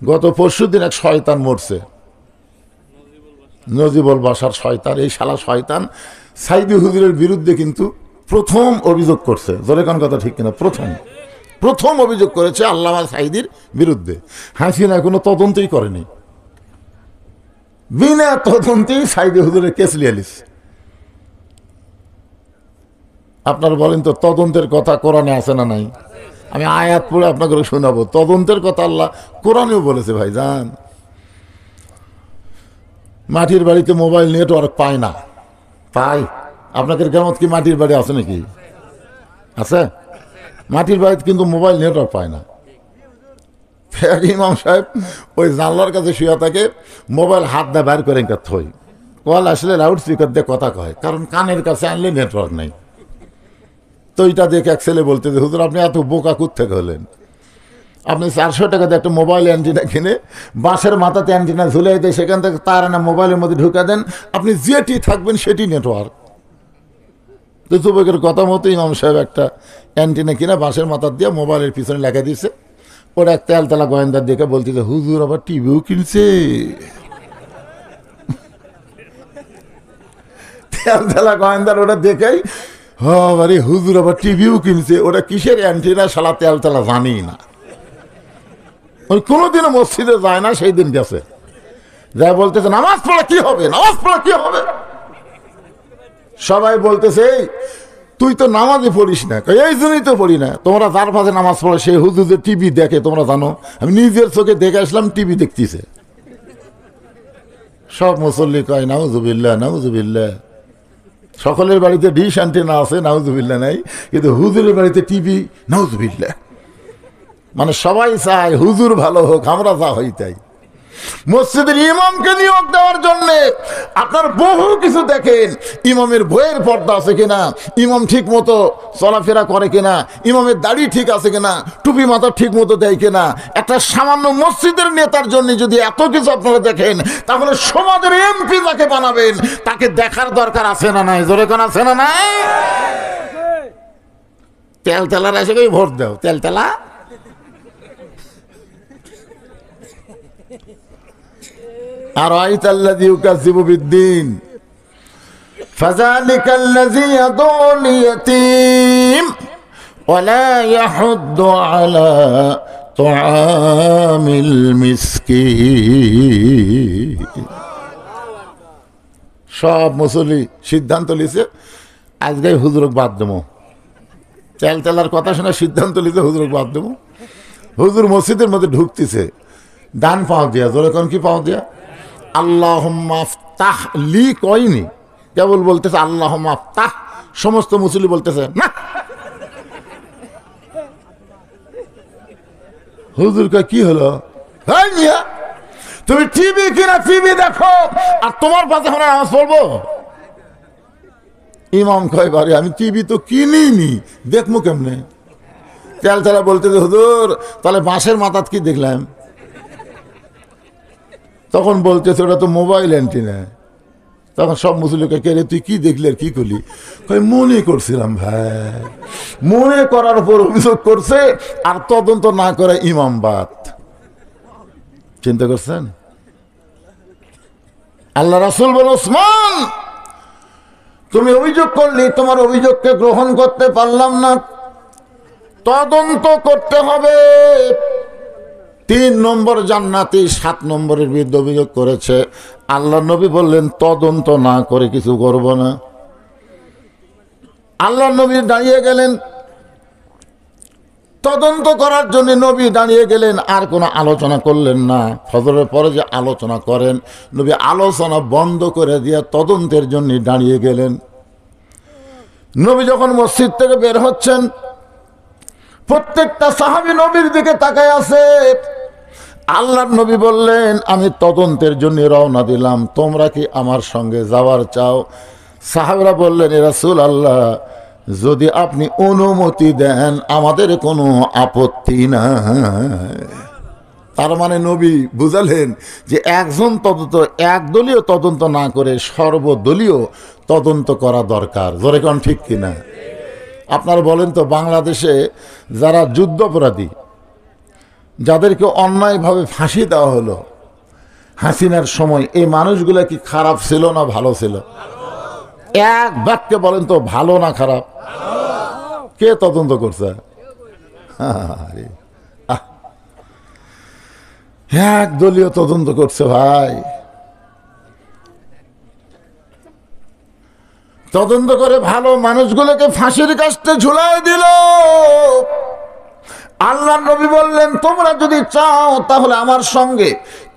গত পরশুদিন এক শয়তান মরছে, নজিবুল বাসার শয়তান। এই শালা শয়তান সাইদি হুজুরের বিরুদ্ধে কিন্তু প্রথম অভিযোগ করছে। জোরে কোন কথা ঠিক কিনা? প্রথম অভিযোগ করেছে আল্লামা সাইদির বিরুদ্ধে। হাসিনা কোনো তদন্তই করেনি, বিনা তদন্তেই সাইদি হুজুরের কেস লিয়ালিস। আপনারা বলেন তো তদন্তের কথা কোরআনে আছে না নাই? আমি আয়াত পড়ে আপনাকে শোনাবো। তদন্তের কথা আল্লাহ কোরআনেও বলেছে। ভাই যান, মাটির বাড়িতে মোবাইল নেটওয়ার্ক পায় না, পাই। আপনাদের গ্রামত কি মাটির বাড়ি আছে নাকি? আছে? মাটির বাড়িতে কিন্তু মোবাইল নেটওয়ার্ক পায় না। ইমাম সাহেব ওই জানলার কাছে শুয়ে থাকে, মোবাইল হাত দিয়ে বাইর করে থই, কল আসলে লাউড স্পিকার দিয়ে কথা কয়, কারণ কানের কাছে আনলে নেটওয়ার্ক নাই। তো এটা দেখে এক ছেলে বলতে যে হুজুর আপনি এত বোকা কোত্থেকে হলেন? আপনি 400 টাকা দিয়ে একটা মোবাইল অ্যান্টিনা কিনে বাঁশের মাথাতে অ্যান্টিনা ঝুলিয়ে দেয়, সেখান থেকে তার আনা মোবাইলের মধ্যে ঢুকা দেন, আপনি যেটি থাকবেন সেটি নেটওয়ার্ক। তো যুবকের কথা মতো ইমাম সাহেব একটা অ্যান্টিনা কিনে বাঁশের মাথা দিয়ে মোবাইলের পিছনে লেখা দিয়েছে। ওরা এক তেলতলা গোয়েন্দার দেখে বলতেছে হুজুর আবার টিভিও কিনছে। তেলতলা গোয়েন্দার ওটা দেখেই আরে হুজুর আবার টিভিও কিনছে। ওরা কিসের অ্যান্টিনা শালা তেলতলা জানি না, ওই কোনোদিনও মসজিদে যায় না, সেই দিন গেছে। যা বলতেছে নামাজ পড়া কি হবে, নামাজ পড়া কি হবে। সবাই বলতেছে তুই তো নামাজই পড়িস না। এই জন্যই তো পড়ি না। তোমরা যার পাশে নামাজ পড়ে সেই হুজুর যে টিভি দেখে তোমরা জানো? আমি নিজের চোখে দেখে আসলাম টিভি দেখতেছে। সব মুসল্লি কয় নাউজুবিল্লাহ নাউজুবিল্লাহ। সকলের বাড়িতে ডিশ অ্যান্টেনা আছে, নাউজুবিল্লাহ নাই, কিন্তু হুজুরের বাড়িতে টিভি, নাউজুবিল্লাহ। মানে সবাই চায় হুজুর ভালো হোক, আমরা যা হই তাই। মসজিদের ইমামকে নিয়োগ দেওয়ার জন্য আপনার বহু কিছু দেখেন। ইমামের বইয়ের পর্দা আছে কিনা, ইমাম ঠিক মতো চলাফেরা করে কিনা, ইমামের দাড়ি ঠিক আছে কিনা, টুপি মাথা ঠিক মতো দেয় কিনা। একটা সামান্য মসজিদের নেতার জন্য যদি এত কিছু আপনারা দেখেন, তাহলে সমাজের এমপি যাকে বানাবেন তাকে দেখার দরকার আছে না নাই? জোরে কোন আছে না নাই? তেলতেলার এসে কই ভোট দাও, তেলতেলা। আর আইতাল্লাযী ইউকাযযিবু বিদ্দীন ফাযালিকাল্লাযী ইয়াদুল ইয়াতীম ওয়া লা ইয়াহুদ্দু আলা তুআমিল মিসকিন। সব মুসল্লি সিদ্ধান্ত লিছে আজকে হুজুরক বাদ দেবো। তেলতেলার কথা শুনে সিদ্ধান্ত লিছে হুজুরক বাদ দেবো। হুজুর মসজিদের মধ্যে ঢুকতেছে, ডান পাও দিয়া, জোরে কোন কি পাও দিয়া, আল্লাহুম্মা আফতাহ লি কয়নি, কেবল বলতেছে আল্লাহুম্মা আফতাহ। সমস্ত মুসল্লি বলতেছে না। হুজুর কয় কি হলো? তুমি টিভি কিনা টিভি দেখো আর তোমার পাশে আমরা নামাজ পড়বো? ইমাম কয় বারে আমি টিভি তো কিনিনি, দেখবো কেমনে? তেলতেলা বলতেছে হুজুর তাহলে বাঁশের মাথাত কি দেখলাম? তখন বলতেছে ওটা তো মোবাইল অ্যান্টিনা। তখন সব মুসলিমকে কে রে তুই কি দেখলি আর কি করলি? মনে করছিলাম ভাই। মনে করার উপর অভিযোগ করছে, আর তদন্ত না করে ইমাম বাদ। চিন্তা করছেন? আল্লাহ রাসূল বলেন ওসমান তুমি অভিযোগ করলি, তোমার অভিযোগকে গ্রহণ করতে পারলাম না, তদন্ত করতে হবে। 3 নম্বর জান্নাতি 7 নম্বরের বিরুদ্ধে অভিযোগ করেছে। আল্লাহ নবী বললেন তদন্ত না করে কিছু করব না। আল্লাহ নবী দাঁড়িয়ে গেলেন, তদন্ত করার জন্য নবী দাঁড়িয়ে গেলেন, আর কোনো আলোচনা করলেন না। ফজরের পরে যে আলোচনা করেন, নবী আলোচনা বন্ধ করে দিয়ে তদন্তের জন্য দাঁড়িয়ে গেলেন। নবী যখন মসজিদ থেকে বের হচ্ছেন, প্রত্যেকটা সাহাবী নবীর দিকে তাকায় আছে। আল্লাহর নবী বললেন আমি তদন্তের জন্য রওনা দিলাম, তোমরা কি আমার সঙ্গে যাওয়ার চাও? সাহাবীরা বললেন এ রাসূলুল্লাহ যদি আপনি অনুমতি দেন আমাদের কোনো আপত্তি নাই। তার মানে নবী বুঝালেন যে একজন তদন্ত, একদলীয় তদন্ত না করে সর্বদলীয় তদন্ত করা দরকার। জোরে কোন ঠিক কিনা? আপনারা বলেন তো বাংলাদেশে যারা যুদ্ধাপরাধী যাদেরকে অন্যায়ভাবে ফাঁসি দেওয়া হলো হাসিনার সময়, এই মানুষগুলা কি খারাপ ছিল না ভালো ছিল? এক বাক্যে বলেন তো, ভালো না খারাপ? কে তদন্ত করছে? এক দলীয় তদন্ত করছে ভাই। তদন্ত করে ভালো মানুষগুলোকে ফাঁসির কাস্টে ঝুলাই দিল। আল্লাহর নবী বললেন, তোমরা যদি চাও তাহলে আমার সঙ্গে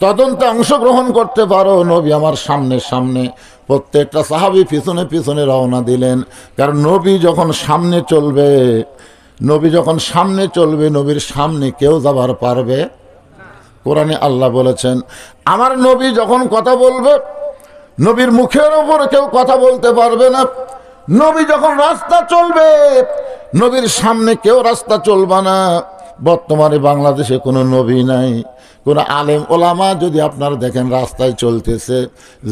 তদন্তে অংশগ্রহণ করতে পারো। নবী আমার সামনে সামনে, প্রত্যেকটা সাহাবী পিছনে পিছনে রওনা দিলেন। কারণ নবী যখন সামনে চলবে, নবীর সামনে কেউ যাবার পারবে। কোরআনে আল্লাহ বলেছেন, আমার নবী যখন কথা বলবে, নবীর মুখের ওপর কেউ কথা বলতে পারবে না। নবী যখন রাস্তা চলবে, নবীর সামনে কেউ রাস্তা চলবে না। বর্তমানে বাংলাদেশে কোনো নবী নাই, কোনো আলেম ওলামা যদি আপনারা দেখেন রাস্তায় চলতেছে,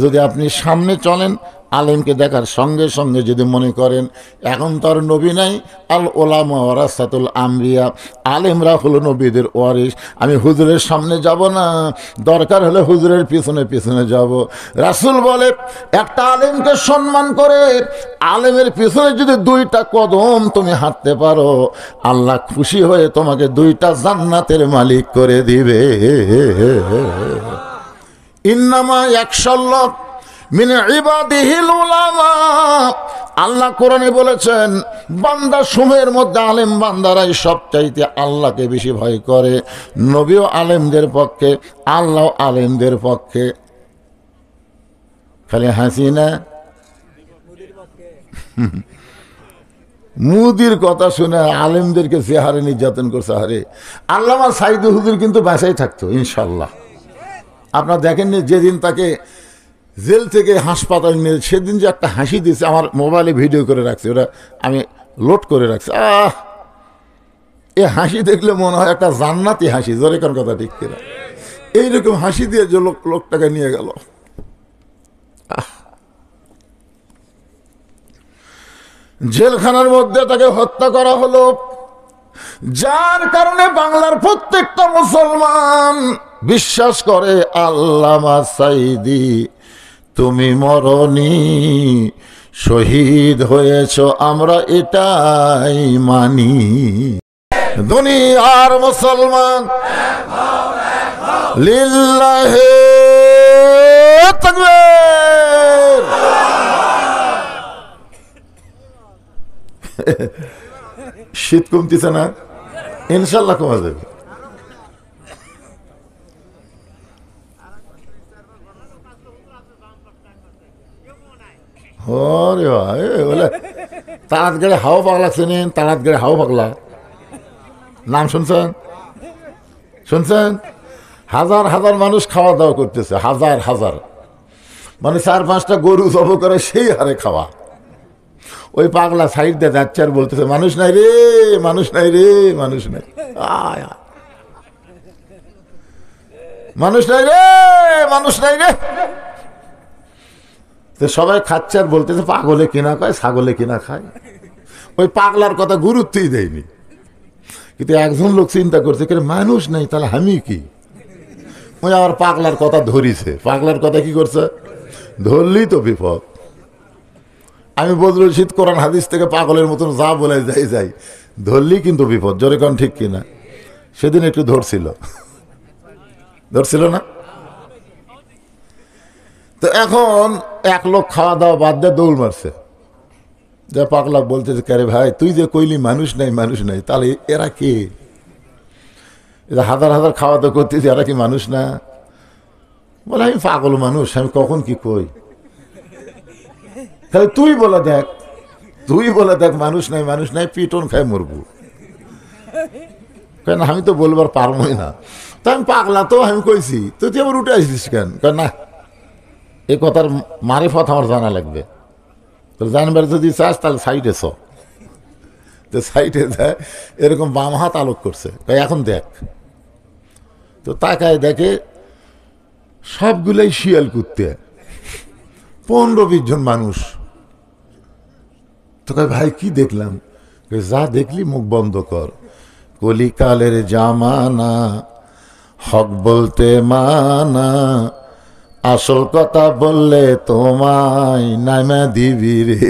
যদি আপনি সামনে চলেন, আলেমকে দেখার সঙ্গে সঙ্গে যদি মনে করেন এখন তো আর নবী নাই, আল ওলামা ওয়ারাসাতুল আম্বিয়া, আলেমরা হলো নবীদের ওয়ারিস, আমি হুজুরের সামনে যাব না, দরকার হলে হুজুরের পিছনে পিছনে যাব। রাসূল বলে, একটা আলেমকে সম্মান করে আলেমের পিছনে যদি 2টা কদম তুমি হাঁটতে পারো, আল্লাহ খুশি হয়ে তোমাকে 2টা জান্নাতের মালিক করে দিবে। ইন্নামা ইয়াখশাল্লাহ মিন ইবাদিহিল উলামা, আল্লাহ কোরআনে বলেছেন, বান্দা সমূহের মধ্যে আলেম বান্দারাই সবচাইতে আল্লাহকে বেশি ভয় করে। নবীও আলেমদের পক্ষে, আল্লাহ আলেমদের পক্ষে। খালি হাসিনা মুদির কথা শুনে আলেমদেরকে যে হারে নির্যাতন করছে, হারে আল্লামা সাইদুল হুজুর কিন্তু বাসায় থাকতো ইনশাল্লাহ। আপনারা দেখেননি যেদিন তাকে জেল থেকে হাসপাতাল নিয়ে, সেদিন যে একটা হাসি দিয়েছে, আমার মোবাইলে ভিডিও করে রাখছে, ওটা আমি লোড করে রাখছি। এ হাসি দেখলে মনে হয় একটা জান্নাতি হাসি, জোরে কোন কথা ঠিক কিনা? এইরকম হাসি দিয়ে যে লোকটাকে নিয়ে গেল। জেলখানার মধ্যে তাকে হত্যা করা হলো, যার কারণে বাংলার প্রত্যেকটা মুসলমান বিশ্বাস করে আল্লামা সাইদি তুমি মরনি, শহীদ হয়েছ, আমরা এটাই মানি। দুনিয়ার মুসলমান লিল্লাহে তাকবীর। শীত কমতেছে না? ইনশাল্লাহ কমা যাবে। তারাত গেলে হাওয়া পাগলা চেনেন? তারাত গেলে হাওয়া পাগলা নাম শুনছেন? হাজার হাজার মানুষ খাওয়া দাওয়া করতেছে, হাজার হাজার, মানে 4-5টা গরু জব করে সেই হারে খাওয়া। ওই পাগলা সাইড দিয়ে যাচ্ছে আর বলতেছে, মানুষ নাই রে, মানুষ নাই রে, মানুষ নাই, মানুষ নাই রে, মানুষ নাই রে। সবাই খাচ্ছে আর বলতেছে, পাগলে কিনা খায়, ছাগলে কিনা খায়। ওই পাগলার কথা গুরুত্বই দেয়নি। কিন্তু একজন লোক চিন্তা করছে, মানুষ নেই তাহলে আমি কি? ওই আবার পাগলার কথা ধরিছে। পাগলার কথা কি করছে? ধরলেই তো বিপদ। আমি বদরুল রশিদ কোরআন হাদিস থেকে পাগলের মতন যা বলে যাই, ধরলেই কিন্তু বিপদ। জোরে কোন ঠিক কিনা? সেদিন একটু ধরছিল না? তো এখন এক লোক খাওয়া দাওয়া বাদ দিয়ে দৌড় মারছে। যে পাগলা বলতেছে, কে রে ভাই, তুই যে কইলি মানুষ নাই মানুষ নাই, তাহলে এরা কে? হাজার হাজার খাওয়া দাওয়া করতেছি, এরা কি মানুষ না? বলে, আমি পাগল মানুষ, আমি কখন কি কই? তাহলে তুই বলে দেখ মানুষ নাই, পিটন খায় মরবো। কেন? আমি তো বলবার পারবোই না। তা আমি পাগলা তো, আমি কইছি, তুই আবার উঠে আসিস কেন? না, এ কথার মারিফত আমার জানা লাগবে। তো জানবার যদি চাস তাহলে সাইডে তো সাইডে যায়, এরকম বাম হাত আলোক করছে, এখন দেখ। তো তাকায় দেখে সবগুলাই শিয়াল কুত্তে, 15-20 জন মানুষ। তো ভাই কি দেখলাম? যা দেখলি মুখ বন্ধ কর, কলিকালের জামানা হক বলতে মানা, আসল কথা বললে তোমায় নামা দিবি রে।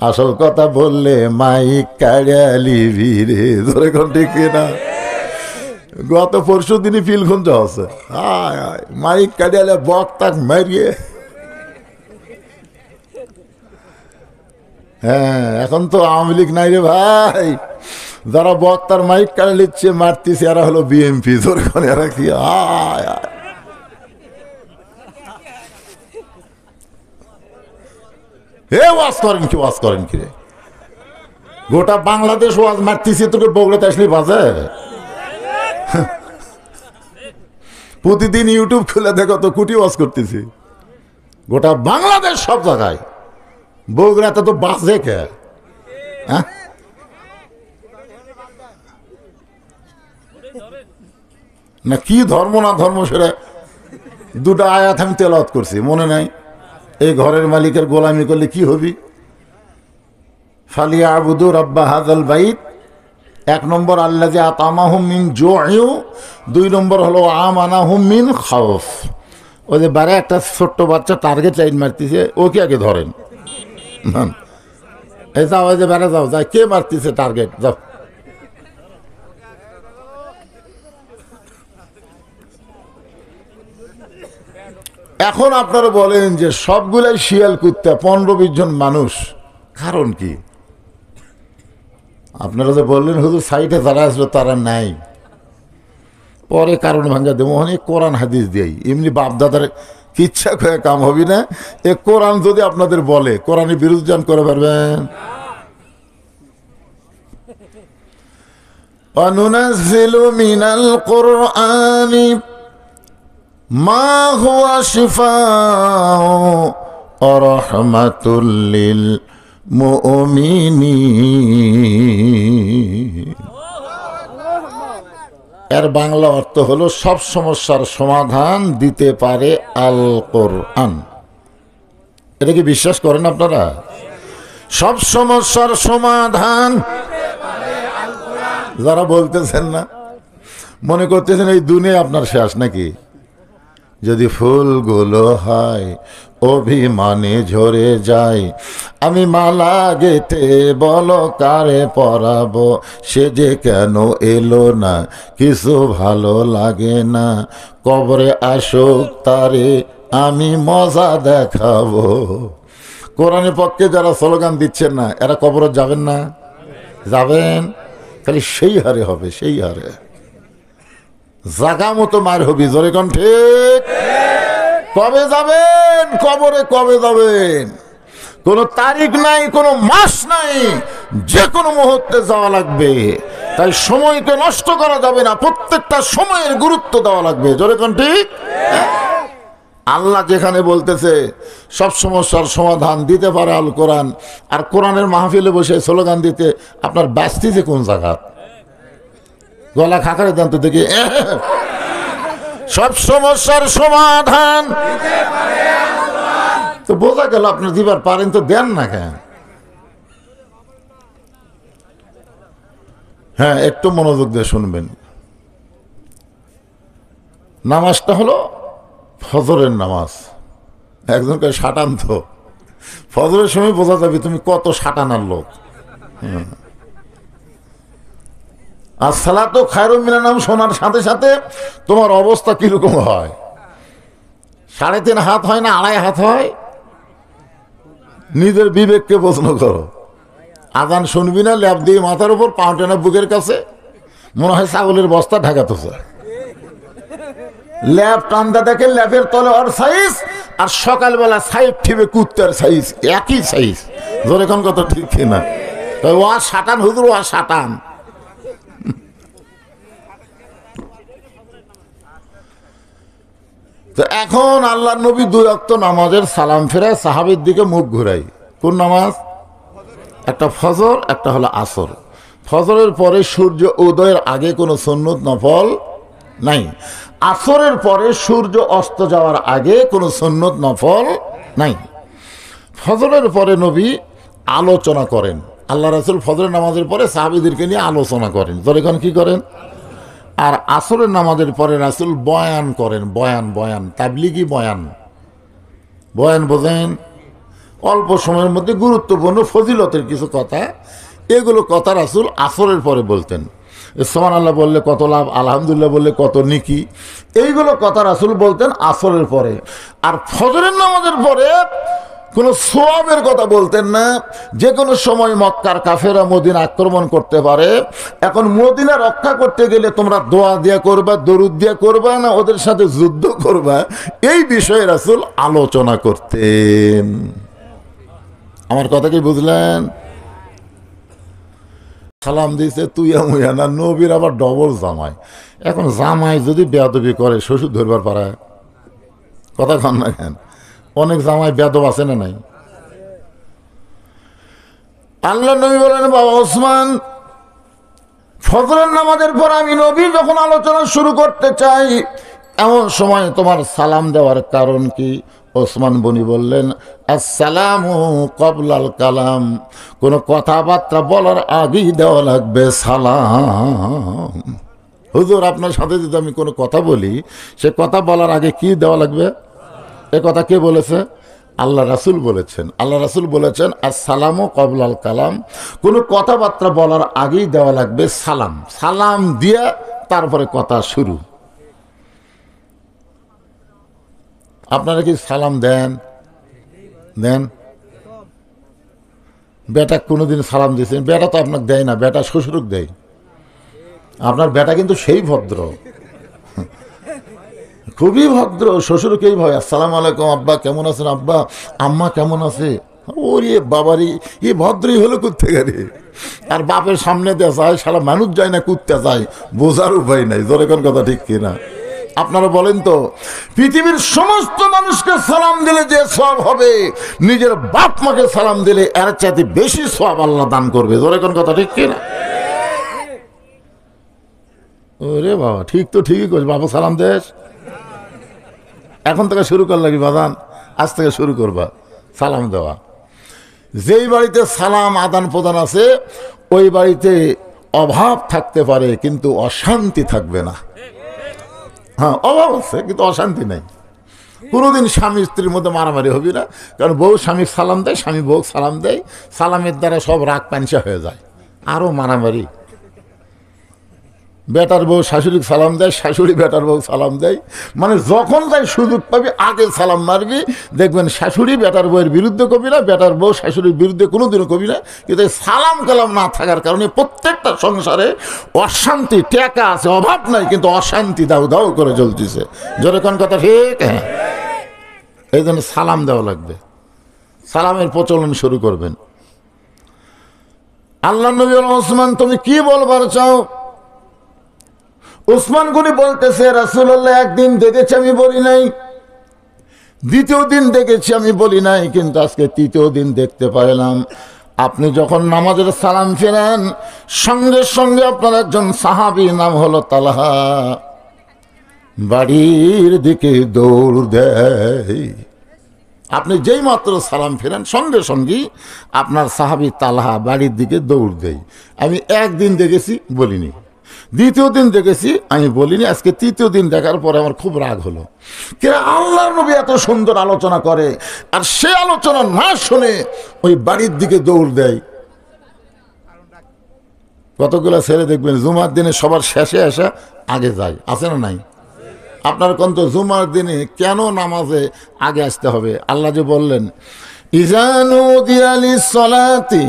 আসল কথা বললে মাইক কাড়ালিবি রে। ধরে কোন ঠিক না? গত পরশু দিনই ফিলখুঞ্জ আছে, মাইক কাড়িয়ালে বক তাক মারিয়ে। হ্যাঁ, এখন তো আওয়ামী লীগ নাই রে ভাই, যারা বক্তার মাইক কাড়ে নিচ্ছে মারতেছে এরা হলো বিএমপি। এরা কি ওয়াজ করেন কি, ওয়াজ করেন কি রে? গোটা বাংলাদেশ ওয়াজ মারতেছে, তোকে বগুড়াতে আসলে বাজে? প্রতিদিন ইউটিউব খুলে দেখো তো কুটি ওয়াজ করতেছি, গোটা বাংলাদেশ সব জায়গায়। বগুড়াতে তো বাজে কে? হ্যাঁ, না কি ধর্ম না ধর্ম সেটা দুটা আয়াত আমি তেলাওয়াত করছি, মনে নাই? এই ঘরের মালিকের গোলামি করলে কি হবি? ফালিয়াবুদু রাব্বা হাযাল বাইত, 1 নম্বর আল্লাযী আতামাহুম মিন জু'ইউ, 2 নম্বর হলো আমানাহুম মিন খাউফ। ওই যে বারে একটা ছোট্ট বাচ্চা টার্গেট লাইন মারতেছে, ওকে আগে ধরেন। এই যাও, ওই যে বেড়ে যাও, যাই কে মারতেছে টার্গেট, যাও। এখন আপনারা বলেন যে সবগুলাই শিয়াল কুত্তা, 15-20 জন মানুষ, কারণ কি? আপনারা যে বললেন হুজুর সাইটে যারা আসলো তারা নাই, পরে কারণ ভাঙ্গা দেবো। অনেক কোরআন হাদিস দিই, এমনি বাপদাদার ইচ্ছা করে কাম হবি না। এ কোরআন যদি আপনাদের বলে, কোরআনের বিরুদ্ধ করে পারবেন? وَنُنَزِّلُ مِنَ الْقُرْآنِ مَا هُوَ شِفَاءٌ وَرَحْمَةٌ لِّلْمُؤْمِنِينَ। এর বাংলা অর্থ হলো সব সমস্যার সমাধান দিতে পারে আল কোরআন। এটা কি বিশ্বাস করেন আপনারা? সব সমস্যার সমাধান যারা বলতেছেন না, মনে করতেছেন এই দুনিয়া আপনার শেষ নাকি? যদি ফুলগুলো হয় অভিমানে ঝরে যায়, আমি মালা গেতে বলো কারে পরাবো, সে যে কেন এলো না, কিছু ভালো লাগে না, কবরে আসুক তারে আমি মজা দেখাবো। কোরআনের পক্ষে যারা স্লোগান দিচ্ছেন না, এরা কবরে যাবেন না? যাবেন, খালি সেই হারে হবে, সেই হারে জাগা মতো মার হবি। জোরে কোন ঠিক? কবে যাবেন কবরে, কবে যাবেন? কোন তারিখ নাই, কোন মাস নাই, যে কোনো মুহূর্তে যাওয়া লাগবে। তাই সময়কে নষ্ট করা যাবে না, প্রত্যেকটা সময়ের গুরুত্ব দেওয়া লাগবে। জোরে কোন ঠিক? আল্লাহ যেখানে বলতেছে সব সমস্যার সমাধান দিতে পারে আল কোরআন, আর কোরআনের মাহফিলে বসে স্লোগান দিতে আপনার ব্যস্তি যে কোন জায়গা? গলা খাকারে দেন তো দেখি। সব সমস্যার সমাধান তো বোঝা গেল, আপনার দিবার পারেন তো দেন না কেন? হ্যাঁ, একটু মনোযোগ দিয়ে শুনবেন। নামাজটা হলো ফজরের নামাজ। একজনকে সাটান, তো ফজরের সময় বোঝা যাবে তুমি কত সাটানার লোক। আর সালাতু খায়রুম মিনান নাম শোনার সাথে সাথে তোমার অবস্থা কিরকম হয়? 3.5 হাত হয় না 2.5 হাত হয়? নিজের বিবেককে প্রশ্ন করো। আজান শুনবি না, ল্যাপ দিয়ে মাথার উপর, পাও টেনা বুকের কাছে, মনে হয় ছাগলের বস্তা ঢাকাতেছে। ল্যাপ টান্দা দেখে ল্যাপের তলে ওর সাইজ, আর সকালবেলা সাইড ঠিবে কুত্তার সাইজ, একই সাইজ। ধরে কোন কত ঠিক কিনা? ও সাটান হুজুর, ও সাটান। তো এখন আল্লাহর নবী 2 ওয়াক্ত নামাজের সালাম ফেরায় সাহাবীর দিকে মুখ ঘুরাই। কোন নামাজ? একটা ফজর, একটা হলো আসর। ফজরের পরে সূর্য উদয়ের আগে কোনো সুন্নত নফল নাই। আসরের পরে সূর্য অস্ত যাওয়ার আগে কোনো সুন্নত নফল নাই। ফজরের পরে নবী আলোচনা করেন। আল্লাহ রাসূল ফজরের নামাজের পরে সাহাবীদেরকে নিয়ে আলোচনা করেন। তখন কি করেন? আর আসরের নামাজের পরে রাসূল বয়ান করেন, বয়ান বয়ান তাবলিগি বয়ান। বয়ান বোঝেন? অল্প সময়ের মধ্যে গুরুত্বপূর্ণ ফজিলতের কিছু কথা, এগুলো কথা রাসূল আসরের পরে বলতেন। সুবহানাল্লাহ বললে কত লাভ, আলহামদুলিল্লাহ বললে কত নেকি, এইগুলো কথা রাসূল বলতেন আসরের পরে। আর ফজরের নামাজের পরে কোনো সোয়াবের কথা বলতেন না। যে কোনো সময় মক্কার কাফেরা মদিনা আক্রমণ করতে পারে, এখন মদিনা রক্ষা করতে গেলে তোমরা দোয়া দিয়া করবা, দরুদ দিয়া করবা, না ওদের সাথে যুদ্ধ করবা, এই বিষয়ে রাসূল আলোচনা করতেন। আমার কথা কি বুঝলেন? সালাম দিয়েছে তুইয়া মুইয়া না, নবীর আবার ডবল জামাই। এখন জামাই যদি বেয়াদবি করে শ্বশুর ধরবার পারায়, কথা কন না কেন? অনেক জামাই বেয়াদব আছে না নাই? আল্লাহ নবী বলেন, বাবা ওসমান, ফজরের নামাজের পর আমি নবী যখন আলোচনা শুরু করতে চাই, এমন সময় তোমার সালাম দেওয়ার কারণ কি? ওসমান বনি বললেন, আসসালামু ক্বাবলাল কালাম, কোনো কথাবার্তা বলার আগেই দেওয়া লাগবে সালাম। হুজুর, আপনার সাথে যদি আমি কোনো কথা বলি, সে কথা বলার আগে কি দেওয়া লাগবে? এ কথা কে বলেছে? আল্লাহ রাসূল বলেছেন। আল্লাহ রাসূল বলেছেন, আসসালামু ক্বাবলাল কালাম, কোনো কথাবার্তা বলার আগেই দেওয়া লাগবে সালাম। সালাম দিয়ে তারপরে কথা শুরু। আপনারা কি সালাম দেন? দেন? বেটা কোনোদিন সালাম দিয়েছেন? বেটা তো আপনাকে দেয় না, বেটা শ্বশুরক দেয়। আপনার বেটা কিন্তু সেই ভদ্র, খুবই ভদ্র, শ্বশুরকেই ভয়। আসসালামু আলাইকুম আব্বা, কেমন আছেন আব্বা? আম্মা কেমন আছে? ওরে বাবারি, এ ভদ্রই হলো কোত্থেকে রে? আর বাপের সামনে দেওয়া যায়, সারা মানুষ যায় না, কুত্তে যায়, বোঝার উপায় নাই। জোরে কোন কথা ঠিক কিনা? আপনারা বলেন তো, পৃথিবীর সমস্ত মানুষকে সালাম দিলে যে সওয়াব হবে, নিজের বাপ মাকে সালাম দিলে এর চাইতে বেশি সওয়াব আল্লাহ দান করবে। জোরে কোন কথা ঠিক কিনা? ওরে বাবা, ঠিক তো ঠিকই করছে। বাবা সালাম দেশ, এখন থেকে শুরু কর লাগি বাদান, আজ থেকে শুরু করবা সালাম দেওয়া। যেই বাড়িতে সালাম আদান প্রদান আছে, ওই বাড়িতে অভাব থাকতে পারে কিন্তু অশান্তি থাকবে না। হ্যাঁ, অভাব আছে কিন্তু অশান্তি নেই। কোনোদিন স্বামী স্ত্রীর মধ্যে মারামারি হবে না, কারণ বউ স্বামী সালাম দেয়, স্বামী বউ সালাম দেয়, সালামের দ্বারা সব রাগ পাঞ্চা হয়ে যায়, আরও মারামারি। বেটার বউ শাশুড়িকে সালাম দেয়, শাশুড়ি বেটার বউ সালাম দেয়, মানে যখন যাই সুযোগ পাবি আগে সালাম মারবি। দেখবেন শাশুড়ি বেটার বউয়ের বিরুদ্ধে কবি না, বেটার বউ শাশুড়ির বিরুদ্ধে কোনোদিনও কবি না। কিন্তু সালাম কালাম না থাকার কারণে প্রত্যেকটা সংসারে অশান্তি, টেকা আছে, অভাব নাই, কিন্তু অশান্তি দাউ দাউ করে চলতেছে। যেরকম কথা ঠিক। হ্যাঁ, এই জন্য সালাম দেওয়া লাগবে, সালামের প্রচলন শুরু করবেন। আল্লাহ নবী ওসমান, তুমি কি বলবার চাও? ওসমান গনি বলতেছে, রাসূলুল্লাহ একদিন দেখেছি আমি বলি নাই, দ্বিতীয় দিন দেখেছি আমি বলি নাই, কিন্তু আজকে তৃতীয় দিন দেখতে পাইলাম আপনি যখন নামাজের সালাম ফেরেন, সঙ্গে সঙ্গে আপনার একজন সাহাবী নাম হলো তালহা বাড়ির দিকে দৌড় দেয়। আপনি যেই মাত্র সালাম ফেরেন, সঙ্গে সঙ্গে আপনার সাহাবী তালহা বাড়ির দিকে দৌড় দেয়। আমি একদিন দেখেছি বলিনি, দ্বিতীয় দিন দেখেছি আমি বলিনি, আজকে তৃতীয় দিন দেখার পরে আমার খুব রাগ হলো। আল্লাহর নবী এত সুন্দর আলোচনা করে, আর সে আলোচনা না শুনে ওই বাড়ির দিকে দৌড় দেয়। কতগুলো ছেলে দেখবেন জুমার দিনে সবার শেষে আসা আগে যায়, আছে না নাই? আপনার কোন তো জুমার দিনে কেন নামাজে আগে আসতে হবে? আল্লাহ যে বললেন, ইযা নুদিয়া লিস-সালাতি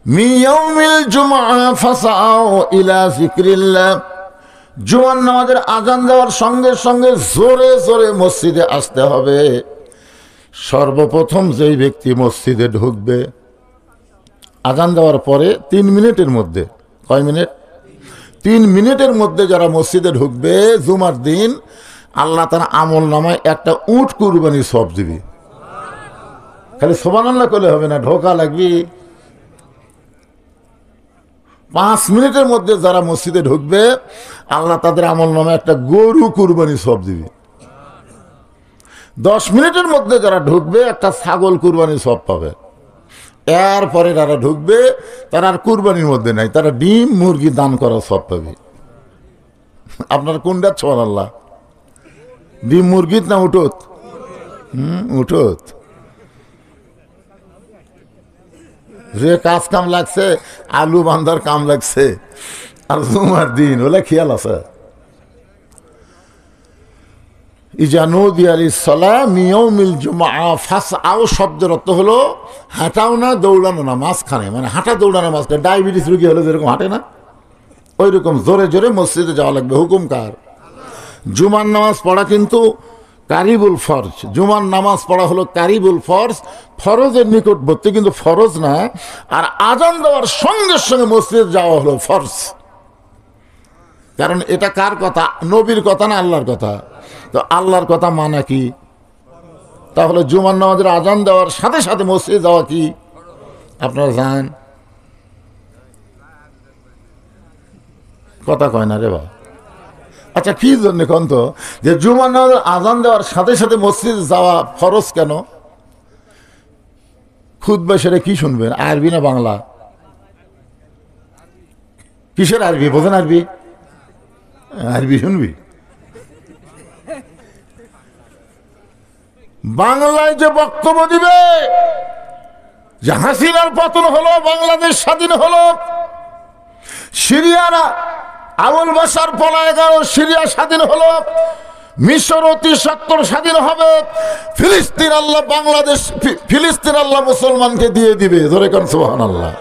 মিন ইয়াউমিল জুমআ ফাসাউ ইলা যিকরিল্লাহ, জুমার নামাজের আজান দেওয়ার সঙ্গে সঙ্গে জোরে জোরে মসজিদে আসতে হবে। সর্বপ্রথম যেই ব্যক্তি মসজিদে ঢুকবে, আজান দেওয়ার পরে 3 মিনিটের মধ্যে, কয় মিনিট? 3 মিনিটের মধ্যে যারা মসজিদে ঢুকবে জুমার দিন, আল্লাহ তার আমল নামায় একটা উট কুরবানি সওয়াব দিবে। খালি সুবহানাল্লাহ করলে হবে না, ঢোকা লাগবে। 5 মিনিটের মধ্যে যারা মসজিদে ঢুকবে, আল্লাহ তাদের আমল নামায় একটা গরু কুরবানি সওয়াব দিবে। 10 মিনিটের মধ্যে যারা ঢুকবে, একটা ছাগল কুরবানি সওয়াব পাবে। এরপরে যারা ঢুকবে তারা আর কুরবানির মধ্যে নাই, তারা ডিম মুরগি দান করা সওয়াব পাবে। আপনার কোনটা সুবহানাল্লাহ? ডিম মুরগিত না উঠোত? উঠোত। যে কাজ কাম লাগছে, আলু বান্ধার কাম লাগছে, আর জুমার দিন ওলা খেয়াল আছে। শব্দের অর্থ হলো হাঁটাও না দৌড়ানো না, মাঝখানে, মানে হাঁটা দৌড়ানো মাঝখানে। ডায়াবেটিস রোগী হলে যেরকম হাঁটে না, ওই রকম জোরে জোরে মসজিদে যাওয়া লাগবে। হুকুম কার? জুমার নামাজ পড়া কিন্তু কারিবুল ফরজ। জুমার নামাজ পড়া হলো কারিবুল ফরজ, ফরজের নিকটবর্তী, কিন্তু ফরজ না। আর আজান দেওয়ার সঙ্গে সঙ্গে মসজিদে যাওয়া হলো ফরজ। কারণ এটা কার কথা? নবীর কথা না আল্লাহর কথা? তো আল্লাহর কথা মানে কি? তাহলে জুমার নামাজের আজান দেওয়ার সাথে সাথে মসজিদে যাওয়া কি? আপনারা যান? কথা কয় না রে বা। আচ্ছা, কি জন্য কোন তো যে জুমার নামাজের আজান দেওয়ার সাথে সাথে মসজিদে যাওয়া ফরজ কেন? খুতবা সেরে কি শুনবেন, আরবি না বাংলা? কিসের আরবি? বোঝেন আরবি? আরবি শুনবি? বাংলায় যে বক্তব্য দিবে যে হাসিনার পতন হলো, বাংলাদেশ স্বাধীন হলো, সিরিয়ারা আবুল বাশার পলায় গেল, সিরিয়া স্বাধীন হলো, মিশর অতি সত্তর স্বাধীন হবে, ফিলিস্তিন আল্লাহ বাংলাদেশ, ফিলিস্তিন আল্লাহ মুসলমানকে দিয়ে দিবে। ধরে কোন সুবহানাল্লাহ।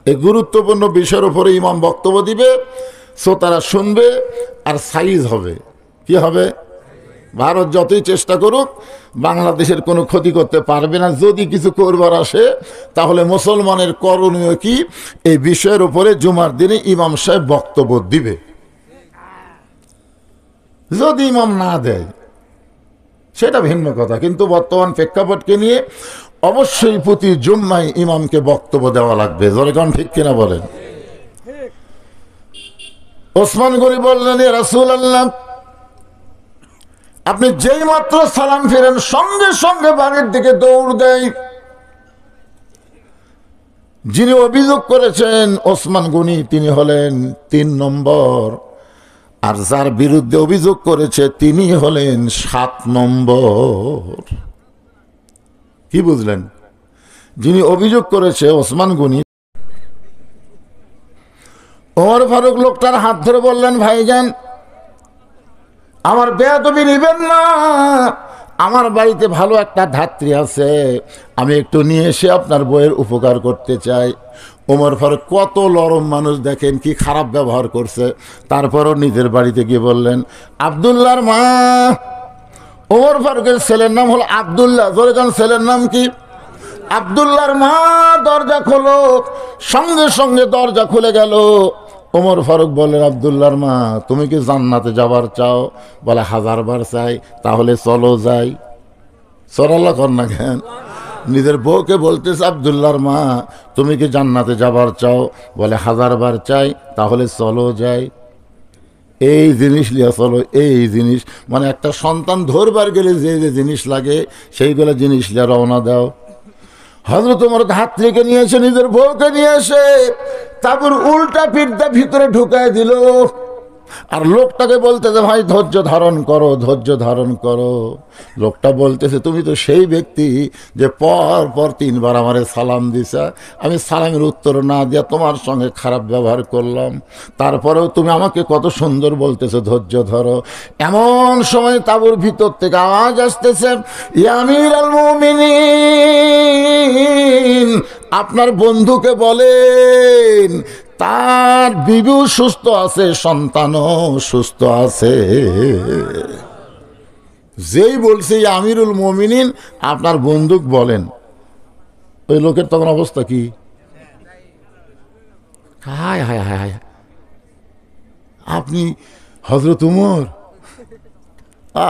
এই গুরুত্বপূর্ণ বিষয়ের উপরে ইমাম বক্তব্য দিবে, শ্রোতারা শুনবে, আর সাইজ হবে। কি হবে? ভারত যতই চেষ্টা করুক বাংলাদেশের কোনো ক্ষতি করতে পারবে না। যদি কিছু করবার আসে তাহলে মুসলমানের করণীয় কি, এই বিষয়ের উপরে জুমার দিনে ইমাম সাহেব বক্তব্য দিবে। যদি ইমাম না দেয় সেটা ভিন্ন কথা, কিন্তু বর্তমান প্রেক্ষাপটকে নিয়ে অবশ্যই প্রতি জুম্মায় ইমামকে বক্তব্য দেওয়া লাগবে। যখন ঠিক কিনা বলেন? ওসমান গনি বললেন, ইয়া রাসূলুল্লাহ, আপনি যেই মাত্র সালাম ফিরেন সঙ্গে সঙ্গে বাড়ির দিকে দৌড় দেয়। যিনি অভিযোগ করেছেন ওসমান গনি, তিনি হলেন 3 নম্বর, আর যার বিরুদ্ধে অভিযোগ করেছে তিনি হলেন 7 নম্বর। কি বুঝলেন? যিনি অভিযোগ করেছে ওসমান গনি। ওমর ফারুক লোকটার হাত ধরে বললেন, ভাইজান, আমার বেয়াদবি নিবেন না, আমার বাড়িতে ভালো একটা ধাত্রী আছে, আমি একটু নিয়ে এসে আপনার বইয়ের উপকার করতে চাই। ওমর ফারুক কত নরম মানুষ, দেখেন কি খারাপ ব্যবহার করছে, তারপরও নিজের বাড়িতে গিয়ে বললেন, আব্দুল্লাহর মা। ওমর ফারুকের ছেলের নাম হলো আব্দুল্লাহ। ধরে যান, ছেলের নাম কি? আব্দুল্লাহর মা। দরজা খোলো। সঙ্গে সঙ্গে দরজা খুলে গেল। ওমর ফারুক বললেন, আব্দুল্লাহর মা, তুমি কি জান্নাতে যাবার চাও? বলে, 1000 বার চাই। তাহলে চলো যাই। সরাল্লাহ কর না কেন? নিজের বউকে বলতেছে, আব্দুল্লাহর মা, তুমি কি জান্নাতে যাবার চাও? বলে, 1000 বার চাই। তাহলে চলো যাই। এই জিনিস লিয়া চলো, এই জিনিস, মানে একটা সন্তান ধরবার গেলে যে যে জিনিস লাগে সেইগুলো জিনিস লিয়া রওনা দাও। হযরত ওমর ধাত্রীকে নিয়েছে, নিজের বউকে নিয়ে এসে তারপর উল্টা পিঠটা ভিতরে ঢুকায় দিল। আর লোকটাকে বলতেছে, ভাই ধৈর্য ধারণ করো, ধৈর্য ধারণ করো। লোকটা বলতেছে, তুমি তো সেই ব্যক্তি যে পর পর 3 বার আমারে সালাম দিছা, আমি সালামের উত্তর না দিয়া তোমার সঙ্গে খারাপ ব্যবহার করলাম, তারপরেও তুমি আমাকে কত সুন্দর বলতেছো ধৈর্য ধরো। এমন সময় তাঁবুর ভিতর থেকে আওয়াজ আসতেছে, ইয়া আমিরুল মুমিনিন, আপনার বন্ধুকে বলেন তার বিবিও সুস্থ আছে, সন্তানও সুস্থ আছে। যেই বলছে আমিরুল মুমিনিন, আপনার বন্ধুক বলেন, ওই লোকের তখন অবস্থা কি? হায় হায় হায় হায়, আপনি হযরত ওমর,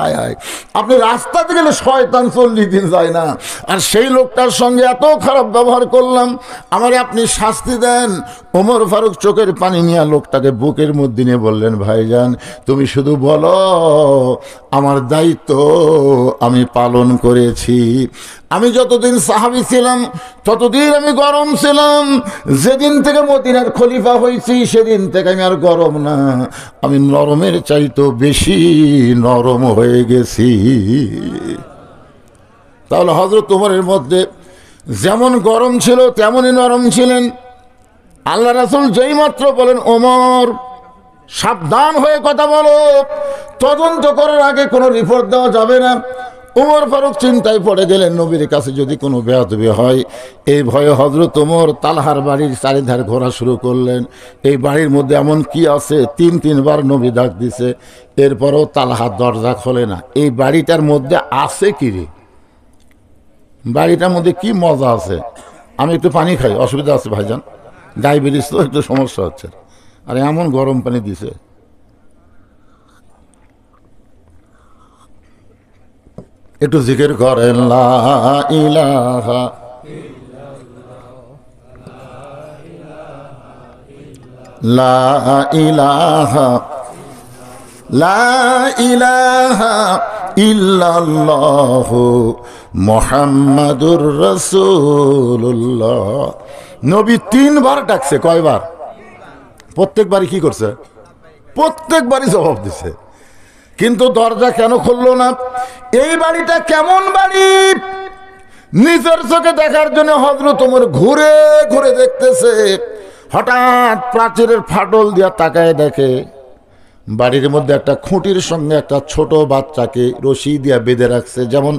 আয় আয়, আপনি রাস্তাতে গেলে শয়তান 40 দিন যায় না, আর সেই লোকটার সঙ্গে এত খারাপ ব্যবহার করলাম, আমারে আপনি শাস্তি দেন। ওমর ফারুক চোখের পানি নিয়ে লোকটাকে বুকের মধ্যে নিয়ে বললেন, ভাইজান, তুমি শুধু বলো, আমার দায়িত্ব আমি পালন করেছি। আমি যতদিন সাহাবী ছিলাম ততদিন আমি গরম ছিলাম, যেদিন থেকে মদিনার খলিফা হয়েছি সেদিন থেকে আমি আর গরম না, আমি নরমের চাইতে বেশি নরম হয়ে গেছি। তাহলে হযরত ওমরের মধ্যে যেমন গরম ছিল তেমনই নরম ছিলেন। আল্লাহ রাসূল যেই মাত্র বলেন ওমর সাবধান হয়ে কথা বলো, তদন্ত করার আগে কোনো রিপোর্ট দেওয়া যাবে না। ওমর ফারুক চিন্তায় পড়ে গেলেন, নবীর কাছে যদি কোনো বেয়াদবি হয়। এই ভয়ে হযরত ওমর তালহার বাড়ির চারিধার ঘোরা শুরু করলেন। এই বাড়ির মধ্যে এমন কি আছে, তিনবার নবী ডাক দিছে, এরপরও তালহার দরজা খোলে না। এই বাড়িটার মধ্যে আছে কি রে, বাড়িটার মধ্যে কি মজা আছে? আমি একটু পানি খাই, অসুবিধা আছে ভাইজান, ডায়াবেটিস তো একটু সমস্যা হচ্ছে। আর এমন গরম পানি দিছে, একটু জিকির করেন লা ইলাহা লা ইলাহা লা ইলাহা ইল্লাল্লাহু মুহাম্মাদুর রাসূলুল্লাহ। নবী তিনবার ডাকছে, কয়বার? প্রত্যেকবারই কি করছে? প্রত্যেকবারই জবাব দিছে। কিন্তু দরজা কেন খুললো না? এই বাড়িটা কেমন বাড়ি নিজের চোখে দেখার জন্য হযরত ওমর ঘুরে ঘুরে দেখতেছে। হঠাৎ প্রাচীরের ফাটল দিয়া তাকায় দেখে বাড়ির মধ্যে একটা খুঁটির সঙ্গে একটা ছোট বাচ্চাকে রশি দিয়া বেঁধে রাখছে, যেমন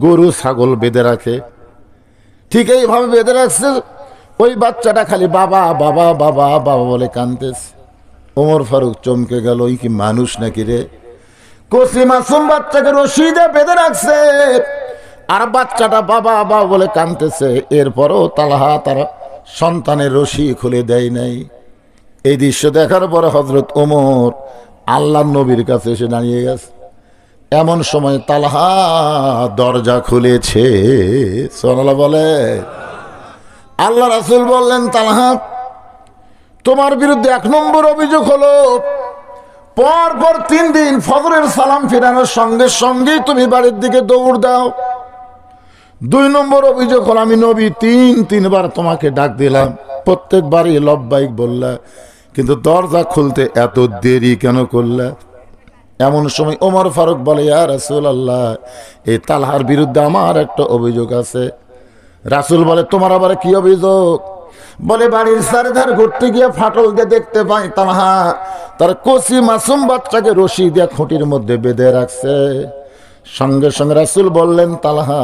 গরু ছাগল বেঁধে রাখে, ঠিক এইভাবে বেঁধে রাখছে। ওই বাচ্চাটা খালি বাবা বাবা বাবা বাবা বলে কাঁদতেছে। ওমর ফারুক চমকে গেল, এই কি মানুষ নাকি রে? কচি মাসুম বাচ্চাকে রশি দিয়ে বেঁধে রাখছে, আর বাচ্চাটা বাবা বাবা বলে কাঁদতেছে। এরপরও তালহা তার সন্তানের রশি খুলে দেয় নাই। এই দৃশ্য দেখার পরে হযরত ওমর আল্লাহর নবীর কাছে এসে দাঁড়িয়ে গেছে। এমন সময় তালহা দরজা খুলেছে। সুবহানাল্লাহ বলে। আল্লাহ রাসূল বললেন, তালহা তোমার বিরুদ্ধে 1 নম্বর অভিযোগ হলো, পর 3 দিন ফজরের সালাম ফিরানোর সঙ্গে সঙ্গেই তুমি বাড়ির দিকে দৌড় দাও। 2 নম্বর অভিযোগ হলো, আমি নবী 3বার তোমাকে ডাক দিলাম, প্রত্যেকবারই লব্বাইক বললা, কিন্তু দরজা খুলতে এত দেরি কেন করলা? এমন সময় ওমর ফারুক বলে, ইয়া রাসূলুল্লাহ, এই তালহার বিরুদ্ধে আমার একটা অভিযোগ আছে। রাসূল বলে, তোমার আবার কি অভিযোগ? বলে, বাড়ির চারিধার ঘুরতে গিয়ে ফাটল দিয়ে দেখতে পাই তালহা তার কচি মাসুম বাচ্চাকে রশি দিয়ে খুঁটির মধ্যে বেঁধে রাখছে। সঙ্গে সঙ্গে রাসূল বললেন, তালহা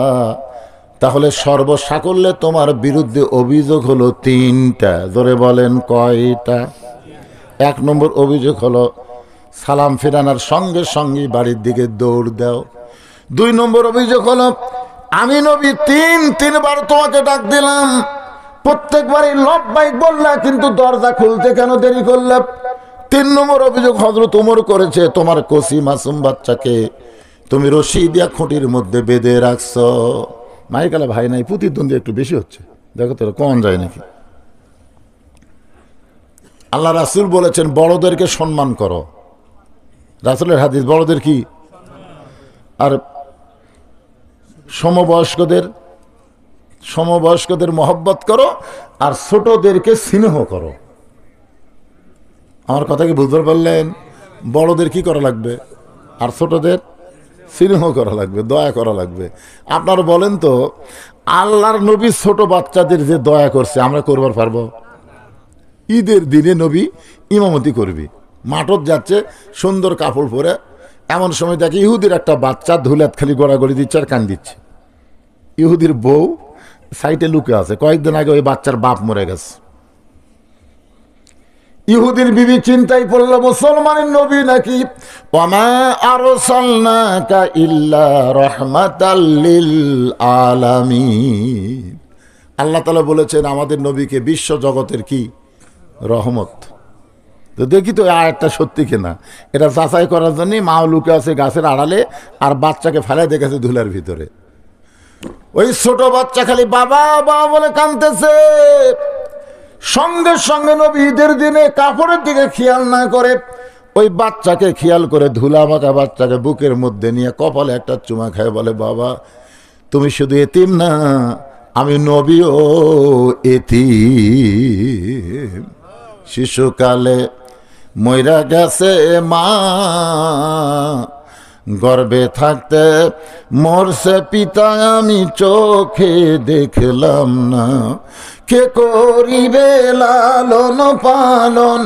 তাহলে সর্বসাকল্যে তোমার বিরুদ্ধে অভিযোগ হলো 3টা। জোরে বলেন, কয়টা? 1 নম্বর অভিযোগ হলো সালাম ফেরানোর সঙ্গে সঙ্গে বাড়ির দিকে দৌড় দাও। 2 নম্বর অভিযোগ হলো আমি নবী 3বার তোমাকে ডাক দিলাম, প্রত্যেকবারই লব্বাইক বললা, কিন্তু দরজা খুলতে কেন দেরি করলে? 3 নম্বর অভিযোগ হযরত ওমর করেছে, তোমার কচি মাসুম বাচ্চাকে তুমি রশি দিয়া খুঁটির মধ্যে বেঁধে রাখছো। মাইকালা ভাই নাই, প্রতিদ্বন্দ্বী একটু বেশি হচ্ছে, দেখো তো কম যায় নাকি। আল্লাহ রাসূল বলেছেন, বড়দেরকে সম্মান করো। রাসূলের হাদিস, বড়দের কি? আর সমবয়স্কদের মহব্বত করো, আর ছোটদেরকে স্নেহ করো। আমার কথা কি বুঝতে পারলেন? বড়দের কি করা লাগবে, আর ছোটদের স্নেহ করা লাগবে, দয়া করা লাগবে। আপনারা বলেন তো, আল্লাহর নবী ছোট বাচ্চাদের যে দয়া করছে, আমরা করবার পারবো? ঈদের দিনে নবী ইমামতি করবি, মাঠত যাচ্ছে সুন্দর কাপড় পরে, এমন সময় দেখে ইহুদির একটা বাচ্চা ধুলাত খালি গড়াগড়ি দিচ্ছে আর কান দিচ্ছে। ইহুদির বউ সাইটে লুকে আছে, কয়েকদিন আগে ওই বাচ্চার বাপ মরে গেছে। ইহুদির বিবি চিন্তায় পড়ল, মুসলমানের নবী নাকি, ওয়ামা আরসালনাকা ইল্লা রাহমাতাল লিল আলামিন। আল্লাহ তাআলা বলেছেন আমাদের নবীকে বিশ্ব জগতের কি রহমত। তো দেখি তো আয়াতটা সত্যি কিনা, এটা যাচাই করার জন্য মাও লুকে আছে গাছের আড়ালে, আর বাচ্চাকে ফেলে দেখেছে ধুলার ভিতরে। ওই ছোট বাচ্চা খালি বাবা বাবা বলে কাঁদতেছে। সঙ্গে সঙ্গে নবী ঈদের দিনে কাপড়ের দিকে খেয়াল না করে ওই বাচ্চাকে খেয়াল করে ধুলা মাখা বাচ্চাকে বুকের মধ্যে নিয়ে কপালে একটা চুমা খায়, বলে, বাবা তুমি শুধু এতিম না, আমি নবীও এতিম। শিশুকালে মইরা গেছে মা, গর্ভে থাকতে মরছে পিতা, আমি চোখে দেখলাম না। কে করিবে লালন পালন,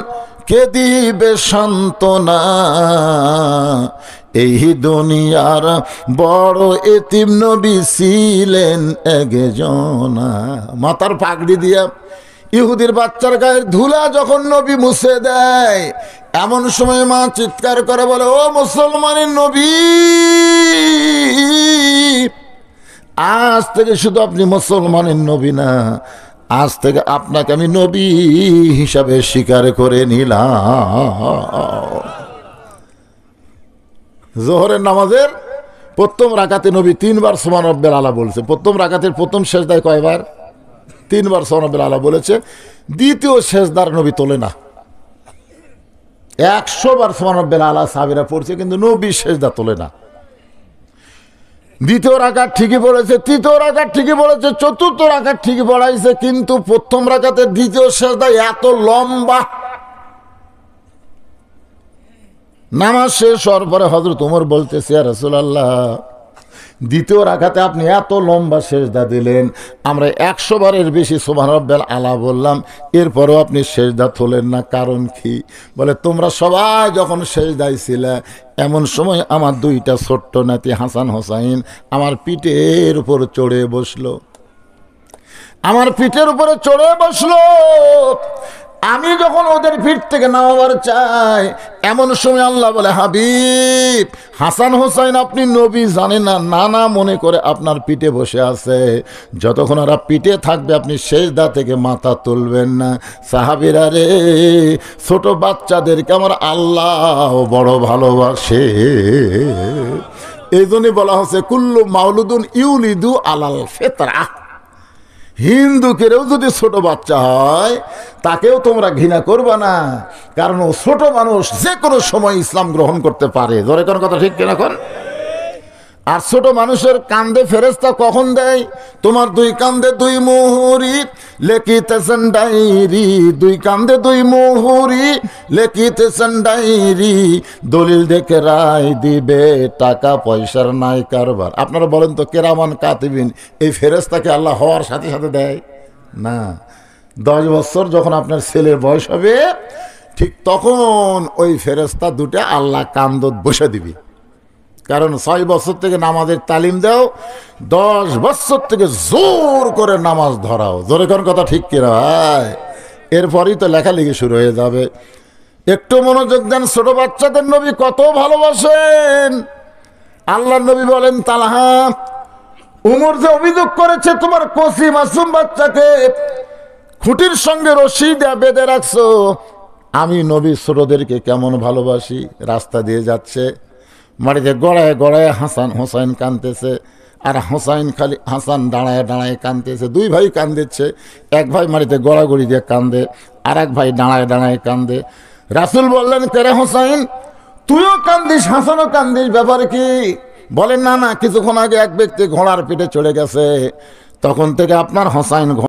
কে দিবে সান্ত্বনা, এই দুনিয়ার বড় এতিম নবী ছিলেন একজনা। মাথার পাগড়ি দিয়া ইহুদির বাচ্চার গায়ের ধুলা যখন নবী মুছে দেয়, এমন সময় মা চিৎকার করে বলে, ও মুসলমানের নবী, আজ থেকে শুধু আপনি মুসলমানের নবী না, আজ থেকে আপনাকে আমি নবী হিসাবে স্বীকার করে নিলাম। জোহরের নামাজের প্রথম রাকাতে নবী 3 বার সুবহান রাব্বিল আলা বলছে। প্রথম রাকাতের প্রথম সেজদায় কয়বার? 3 বার সুবহান রাব্বিল আলা বলেছে। দ্বিতীয় সেজদার নবী তোলে না। 100 বার সুবহান রাব্বিল আলা সাহাবীরা পড়ছে, কিন্তু নবী সেজদা তোলে না। দ্বিতীয় রাকাত ঠিকই পড়েছে, তৃতীয় রাকাত ঠিকই পড়েছে, চতুর্থ রাকাত ঠিকই পড়াইছে, কিন্তু প্রথম রাকাতের দ্বিতীয় সেজদা এত লম্বা। নামাজ শেষ হওয়ার পরে হযরত ওমর বলতেছে, ইয়া রাসূলুল্লাহ, দ্বিতীয় রাকাতে আপনি এত লম্বা সেজদা দিলেন, আমরা 100 বারের বেশি সুবহান রাব্বিল আলা বললাম, এরপরও আপনি সেজদা তোলেন না, কারণ কি? বলে, তোমরা সবাই যখন সেজদায় ছিলে, এমন সময় আমার 2টা ছোট্ট নাতি হাসান হোসাইন আমার পিঠের উপর চড়ে বসলো, আমার পিঠের উপরে চড়ে বসলো। আমি যখন ওদের পিঠ থেকে নামাবার চাই, এমন সময় আল্লাহ বলে, হাবিব, হাসান হোসাইন আপনি নবী জানেন না, নানা মনে করে আপনার পিঠে বসে আছে, যতক্ষণ ওরা পিঠে থাকবে আপনি সেজদা থেকে মাথা তুলবেন না। সাহাবীরা রে, ছোট বাচ্চাদেরকে আমার আল্লাহ বড় ভালোবাসে। এই জন্যই বলা হচ্ছে, কুল্লু মাউলুদুন ইউলিদু আলাল ফিতরা। হিন্দুকেও যদি ছোট বাচ্চা হয়, তাকেও তোমরা ঘৃণা করবে না, কারণ ও ছোট মানুষ, যে কোনো সময় ইসলাম গ্রহণ করতে পারে। ধরে কোন কথা ঠিক কিনা কোন? আর ছোট মানুষের কান্দে ফেরেশতা কখন দেয়? তোমার 2 কান্দে 2 মুহুরি লেখিতেছেন ডায়েরি, 2 কান্দে 2 মুহুরি লেখিতেছেন ডায়েরি, দলিল দেখে রায় দিবে, টাকা পয়সার নাই কারবার। আপনারা বলেন তো, কেরামান কাতিবিন এই ফেরেশতাকে আল্লাহ হওয়ার সাথে সাথে দেয় না। 10 বছর যখন আপনার ছেলের বয়স হবে, ঠিক তখন ওই ফেরেশতা 2টা আল্লাহ কান্দত বসে দিবি। কারণ 6 বছর থেকে নামাজের তালিম দাও, 10 বছর থেকে জোর করে নামাজ ধরাও। জোরে কোন কথা ঠিক কিনা ভাই? এরপরই তো লেখালেখি শুরু হয়ে যাবে। একটু মনোযোগ দেন, ছোট বাচ্চাদের নবী কত ভালোবাসেন। আল্লাহ নবী বলেন, তালহা, উমর যে অভিযোগ করেছে তোমার কচি মাসুম বাচ্চাকে খুঁটির সঙ্গে রশি দিয়ে বেঁধে রাখছো, আমি নবী ছোটদেরকে কেমন ভালোবাসি। রাস্তা দিয়ে যাচ্ছে, মাটিতে গড়ায় গড়ায় হাসান হোসাইন কাঁদতেছে, আর হাসান দাঁড়ায় দাঁড়ায় কাঁদতেছে। 2 ভাই কান্দিচ্ছে, এক ভাই মাটিতে গড়াগড়ি দিয়ে কান্দে, আর এক ভাই দাঁড়ায় দাঁড়ায় কান্দে। রাসূল বললেন, কেরে হোসাইন, তুইও কান্দিস, হাসানও কান্দিস, ব্যাপার কি? বলেন, না না, কিছুক্ষণ আগে এক ব্যক্তি ঘোড়ার পিঠে চড়ে গেছে, তখন থেকে আপনার হোসাইন